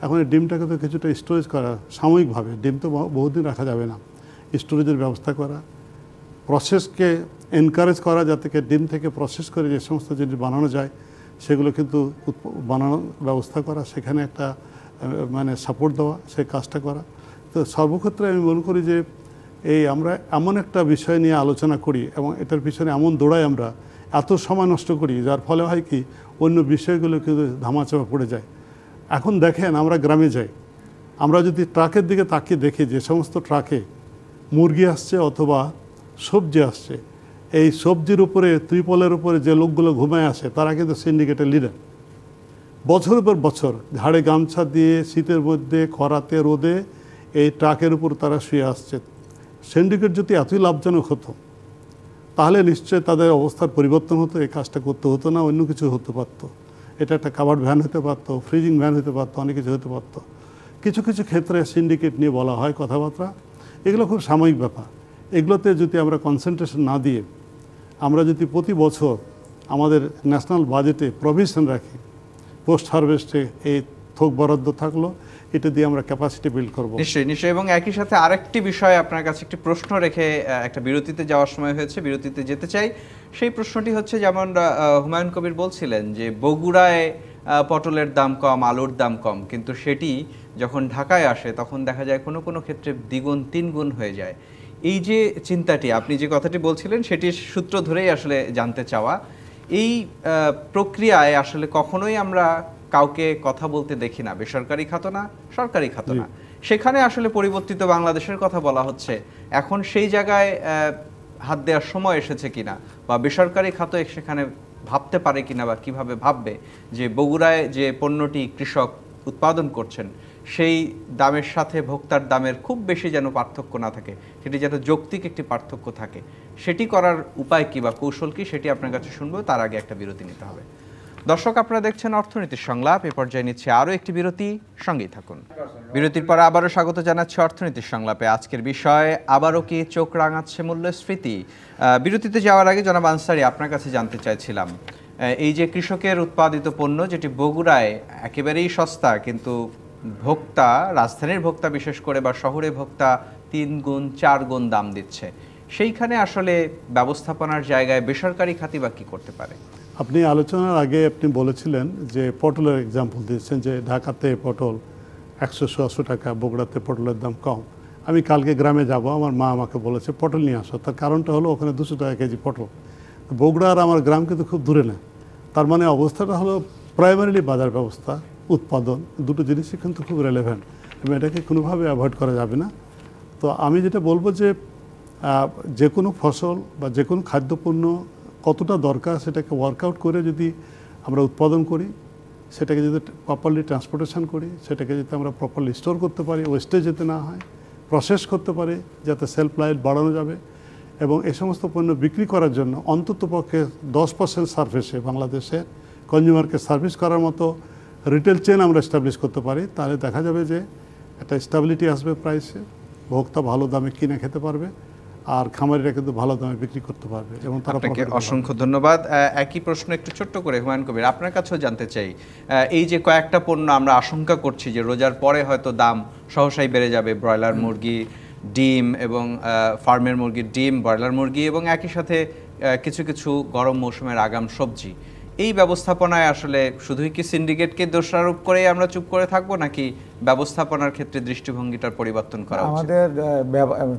এখন এই ডিমটাকে তো কিছুটা স্টোরেজ করা সাময়িকভাবে, ডিম তো বহুদিন রাখা যাবে না, স্টোরেজের ব্যবস্থা করা, প্রসেসকে এনকারেজ করা, যাতে ডিম থেকে প্রসেস করে যে সমস্ত জিনিস বানানো যায় সেগুলো কিন্তু বানানোর ব্যবস্থা করা, সেখানে একটা মানে সাপোর্ট দেওয়া, সেই কাজটা করা। তো সর্বক্ষেত্রে আমি মনে করি যে এই আমরা এমন একটা বিষয় নিয়ে আলোচনা করি এবং এটার পিছনে এমন দৌড়াই, আমরা এত সময় নষ্ট করি, যার ফলে হয় কি অন্য বিষয়গুলো কিন্তু ধামাচাপা পড়ে যায়। এখন দেখেন, আমরা গ্রামে যাই, আমরা যদি ট্রাকের দিকে তাকিয়ে দেখি যে সমস্ত ট্রাকে মুরগি আসছে অথবা সবজি আসছে, এই সবজির উপরে ত্রিপলের উপরে যে লোকগুলো ঘুমায় আসে তারা কিন্তু সিন্ডিকেটের লিডার। বছরের পর বছর ঘাড়ে গামছা দিয়ে শীতের মধ্যে, খরাতে, রোদে এই ট্রাকের উপর তারা শুয়ে আসছে। সিন্ডিকেট যদি এতই লাভজনক হতো তাহলে নিশ্চয়ই তাদের অবস্থার পরিবর্তন হতো, এই কাজটা করতে হতো না, অন্য কিছু হতে পারতো। এটা একটা কাভার্ড ভ্যান হতে পারতো, ফ্রিজিং ভ্যান হতে পারতো, অনেক কিছু হতে পারতো। কিছু কিছু ক্ষেত্রে সিন্ডিকেট নিয়ে বলা হয় কথাবার্তা, এগুলো খুব সাময়িক ব্যাপার। এগুলোতে যদি আমরা কনসেন্ট্রেশন না দিয়ে আমরা যদি প্রতি বছর আমাদের ন্যাশনাল বাজেটে প্রভিশন রাখি, পোস্ট হারভেস্টে এই থোক বরাদ্দ থাকলো, এটা দিয়ে আমরা ক্যাপাসিটি বিল্ড করবো।
নিশ্চয়ই নিশ্চয়ই। এবং একই সাথে আরেকটি বিষয় আপনার কাছে একটি প্রশ্ন রেখে একটা বিরতিতে যাওয়ার সময় হয়েছে, বিরতিতে যেতে চাই। সেই প্রশ্নটি হচ্ছে, যেমন হুমায়ুন কবির বলছিলেন যে বগুড়ায় পটলের দাম কম, আলুর দাম কম, কিন্তু সেটি যখন ঢাকায় আসে তখন দেখা যায় কোনো কোনো ক্ষেত্রে দ্বিগুণ তিনগুণ হয়ে যায়। এই যে চিন্তাটি, আপনি যে কথাটি বলছিলেন সেটির সূত্র ধরেই আসলে জানতে চাওয়া। এই প্রক্রিয়ায় আসলে কখনোই আমরা কাউকে কথা বলতে দেখি না, বেসরকারি খাত না, সরকারি খাত না, সেখানে আসলে পরিবর্তিত বাংলাদেশের কথা বলা হচ্ছে। এখন সেই জায়গায় হাত দেওয়ার সময় এসেছে কিনা, বা বেসরকারি খাত সেখানে ভাবতে পারে কিনা, বা কিভাবে ভাববে যে বগুড়ায় যে পণ্যটি কৃষক উৎপাদন করছেন সেই দামের সাথে ভোক্তার দামের খুব বেশি যেন পার্থক্য না থাকে, সেটি যেন যৌক্তিক একটি পার্থক্য থাকে। সেটি করার উপায় কি বা কৌশল কি, সেটি আপনার কাছে শুনবো। তার আগে একটা বিরতি নিতে হবে। দর্শক, আপনারা দেখছেন অর্থনীতির সংলাপ। এ পর্যায়ে নিচ্ছে আরও একটি বিরতি, সঙ্গেই থাকুন। বিরতির পর আবারও স্বাগত জানাচ্ছি অর্থনীতির সংলাপে। আজকের বিষয়, আবারও কি চোখ রাঙাচ্ছে মূল্যস্ফীতি। বিরতিতে যাওয়ার আগে জনাব আনসারী, আপনার কাছে জানতে চাইছিলাম, এই যে কৃষকের উৎপাদিত পণ্য যেটি বগুড়ায় একেবারেই সস্তা, কিন্তু ভোক্তা, রাজধানীর ভোক্তা বিশেষ করে বা শহরে ভোক্তা 3 গুণ 4 গুণ দাম দিচ্ছে, সেইখানে আসলে ব্যবস্থাপনার জায়গায় বেসরকারি খাতি বা কী করতে পারে?
আপনি আলোচনার আগে আপনি বলেছিলেন যে পটলের এক্সাম্পল দিয়েছেন, যে ঢাকাতে পটল 100-150 টাকা, বগুড়াতে পটলের দাম কম। আমি কালকে গ্রামে যাব, আমার মা আমাকে বলেছে পটল নিয়ে আসো। তার কারণটা হলো ওখানে 200 টাকা কেজি পটল। বগুড়া আর আমার গ্রাম কিন্তু খুব দূরে না। তার মানে অবস্থাটা হলো প্রাইমারিলি বাজার ব্যবস্থা, উৎপাদন, দুটো জিনিসই কিন্তু খুব রেলেভেন্ট এবং এটাকে কোনোভাবে অ্যাভয়েড করা যাবে না। তো আমি যেটা বলবো যে যে কোনো ফসল বা যে কোনো খাদ্যপণ্য কতটা দরকার সেটাকে ওয়ার্কআউট করে যদি আমরা উৎপাদন করি, সেটাকে যদি প্রপারলি ট্রান্সপোর্টেশন করি, সেটাকে যদি আমরা প্রপারলি স্টোর করতে পারি, ওয়েস্টেজ যেতে না হয়, প্রসেস করতে পারি যাতে সেলফ লাইফ বাড়ানো যাবে, এবং এই সমস্ত পণ্য বিক্রি করার জন্য অন্ততপক্ষে 10% সার্ভিসে বাংলাদেশে কনজিউমারকে সার্ভিস করার মতো রিটেল চেন আমরা এস্টাবলিশ করতে পারি, তাহলে দেখা যাবে যে একটা স্টেবিলিটি আসবে প্রাইসে, ভোক্তা ভালো দামে কিনে খেতে পারবে, আর খামারিরা কিন্তু ভালো দামে বিক্রি করতে পারবে। এবং তারা
অসংখ্য ধন্যবাদ। একই প্রশ্ন একটু ছোট্ট করে হুমায়ুন কবির, আপনার কাছেও জানতে চাই, এই যে কয়েকটা পণ্য আমরা আশঙ্কা করছি যে রোজার পরে হয়তো দাম সহসাই বেড়ে যাবে, ব্রয়লার মুরগি, ডিম এবং ফার্মের মুরগির ডিম, ব্রয়লার মুরগি, এবং একই সাথে কিছু কিছু গরম মৌসুমের আগাম সবজি, এই ব্যবস্থাপনায় আসলে শুধুই কি সিন্ডিকেটকে দোষারোপ করেই আমরা চুপ করে থাকবো, নাকি ব্যবস্থাপনার ক্ষেত্রে দৃষ্টিভঙ্গিটার পরিবর্তন করা উচিত?
আমাদের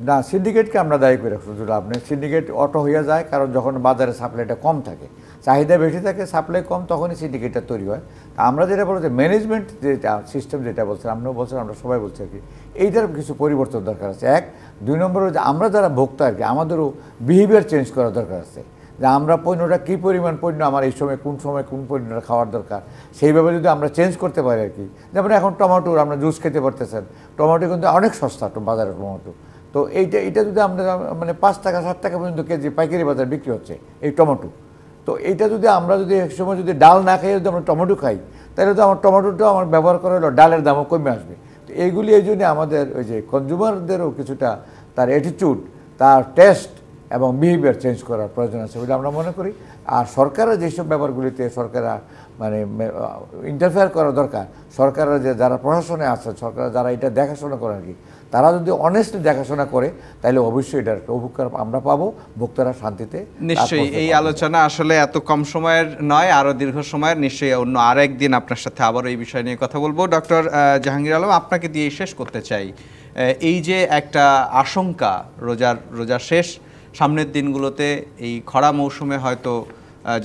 না, সিন্ডিকেটকে আমরা দায়ী করে শুধু আপনি সিন্ডিকেট অটো হয়ে যায়, কারণ যখন বাজারে সাপ্লাইটা কম থাকে, চাহিদা বেশি থাকে, সাপ্লাই কম, তখনই সিন্ডিকেটটা তৈরি হয়। আমরা যেটা বলছি ম্যানেজমেন্ট যেটা সিস্টেম যেটা বলছেন, আপনিও বলছেন, আমরা সবাই বলছি আর কি, এইটার কিছু পরিবর্তন দরকার আছে। 1, 2 নম্বর হচ্ছে আমরা যারা ভোক্তা আর কি, আমাদেরও বিহেভিয়ার চেঞ্জ করার দরকার আছে, যে আমরা পণ্যটা কী পরিমাণ পণ্য আমার এই সময় কোন পণ্যটা খাওয়ার দরকার, সেইভাবে যদি আমরা চেঞ্জ করতে পারি আর কি। যেমন এখন টমেটোর আমরা জুস খেতে পারতেছেন, টমেটো কিন্তু অনেক সস্তা বাজারে টমেটো। তো এইটা যদি আমরা মানে 5 টাকা 7 টাকা পর্যন্ত কেজি পাইকারি বাজার বিক্রি হচ্ছে এই টমেটো। তো এইটা যদি আমরা যদি এক সময় যদি ডাল না খাই, যদি আমরা টমেটো খাই, তাহলে তো আমার টমেটোটাও আমার ব্যবহার করা হলো, ডালের দামও কমে আসবে। তো এইগুলি এই জন্যে আমাদের ওই যে কনজিউমারদেরও কিছুটা তার অ্যাটিটিউড, তার টেস্ট এবং বিহেভিয়ার চেঞ্জ করার প্রয়োজন আছে বলে আমরা মনে করি। আর সরকারের যেসব ব্যাপারগুলিতে সরকারা মানে ইন্টারফেয়ার করা দরকার, সরকারের যে যারা প্রশাসনে আছে, সরকার যারা এটা দেখাশোনা করে আর কি, তারা যদি অনেস্টলি দেখাশোনা করে, তাহলে অবশ্যই এটার উপকার আমরা পাবো, ভোক্তারা শান্তিতে।
নিশ্চয়ই এই আলোচনা আসলে এত কম সময়ের নয়, আরও দীর্ঘ সময়ের। নিশ্চয়ই অন্য আরেকদিন আপনার সাথে আবারও এই বিষয় নিয়ে কথা বলবো। ডক্টর জাহাঙ্গীর আলম, আপনাকে দিয়ে শেষ করতে চাই, এই যে একটা আশঙ্কা, রোজার শেষ, সামনের দিনগুলোতে এই খরা মৌসুমে হয়তো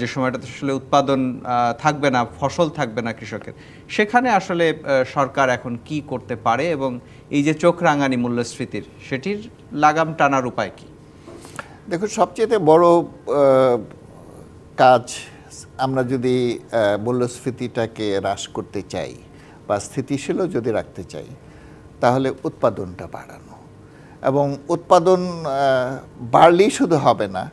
যে সময়টাতে আসলে উৎপাদন থাকবে না, ফসল থাকবে না কৃষকের, সেখানে আসলে সরকার এখন কি করতে পারে, এবং এই যে চোখ রাঙানি মূল্যস্ফীতির, সেটির লাগাম টানার উপায় কি?
দেখুন, সবচেয়ে বড় কাজ, আমরা যদি মূল্যস্ফীতিটাকে হ্রাস করতে চাই বা স্থিতিশীলও যদি রাখতে চাই, তাহলে উৎপাদনটা বাড়ানো, এবং উৎপাদন বাড়লেই শুধু হবে না,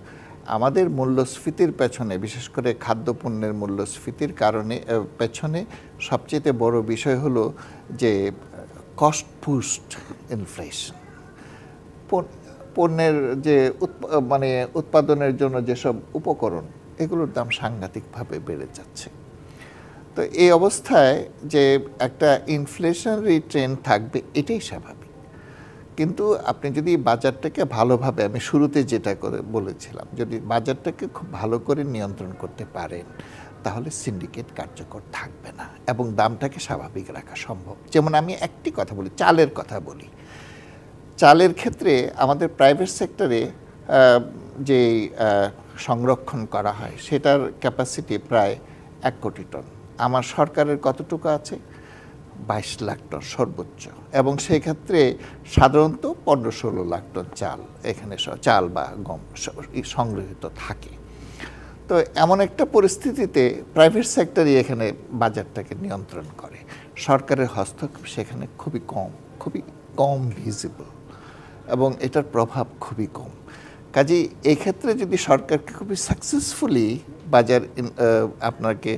আমাদের মূল্যস্ফীতির পেছনে, বিশেষ করে খাদ্যপণ্যের মূল্যস্ফীতির কারণে পেছনে সবচেয়ে বড় বিষয় হলো যে কস্ট পুশড ইনফ্লেশন। পণ্যের যে মানে উৎপাদনের জন্য যেসব উপকরণ, এগুলোর দাম সাংঘাতিকভাবে বেড়ে যাচ্ছে। তো এই অবস্থায় যে একটা ইনফ্লেশনারি ট্রেন্ড থাকবে, এটাই স্বাভাবিক। কিন্তু আপনি যদি বাজারটাকে ভালোভাবে, আমি শুরুতে যেটা করে বলেছিলাম, যদি বাজারটাকে খুব ভালো করে নিয়ন্ত্রণ করতে পারেন, তাহলে সিন্ডিকেট কার্যকর থাকবে না এবং দামটাকে স্বাভাবিক রাখা সম্ভব। যেমন আমি একটি কথা বলি, চালের কথা বলি। চালের ক্ষেত্রে আমাদের প্রাইভেট সেক্টরে যে সংরক্ষণ করা হয়, সেটার ক্যাপাসিটি প্রায় 1 কোটি টন। আমার সরকারের কতটুকু আছে? 22 লাখ টন সর্বোচ্চ। এবং সেই ক্ষেত্রে সাধারণত 15-16 লাখ টন চাল এখানে চাল বা গম সংগৃহীত থাকে। তো এমন একটা পরিস্থিতিতে প্রাইভেট সেক্টরই এখানে বাজারটাকে নিয়ন্ত্রণ করে। সরকারের হস্তক্ষেপ সেখানে খুবই কম ভিজিবল এবং এটার প্রভাব খুবই কম। কাজেই এই ক্ষেত্রে যদি সরকারকে খুবই সাকসেসফুলি বাজার আপনাকে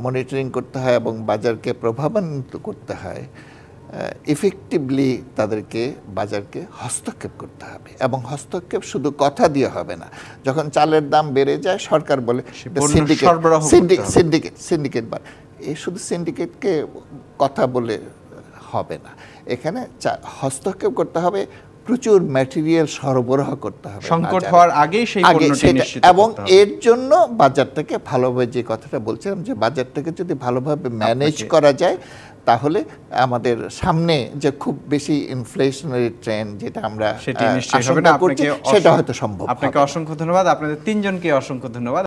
মনিটরিং করতে হয় এবং বাজারকে প্রভাবান্বিত করতে হয়, ইফেক্টিভলি তাদেরকে বাজারকে হস্তক্ষেপ করতে হবে। এবং হস্তক্ষেপ শুধু কথা দিয়ে হবে না। যখন চালের দাম বেড়ে যায়, সরকার বলে সিন্ডিকেট এই শুধু সিন্ডিকেটকে কথা বলে হবে না, এখানে হস্তক্ষেপ করতে হবে, প্রচুর ম্যাটেরিয়াল সরবরাহ করতে হবে
সংকট হওয়ার আগেই সেই পণ্যটি নিশ্চিত করতে হবে।
এবং এর জন্য বাজারটাকে ভালোভাবে, যে কথাটা বলছিলাম, যে বাজারটাকে যদি ভালোভাবে ম্যানেজ করা যায়, তাহলে আমাদের সামনে যে খুব বেশি ইনফ্লেশনারি ট্রেন্ড যেটা আমরা
সেটি নিশ্চয়ই হবে না।
সেটা হয়তো সম্ভব।
আপনাকে অসংখ্য ধন্যবাদ। আপনাদের তিনজনকে অসংখ্য ধন্যবাদ।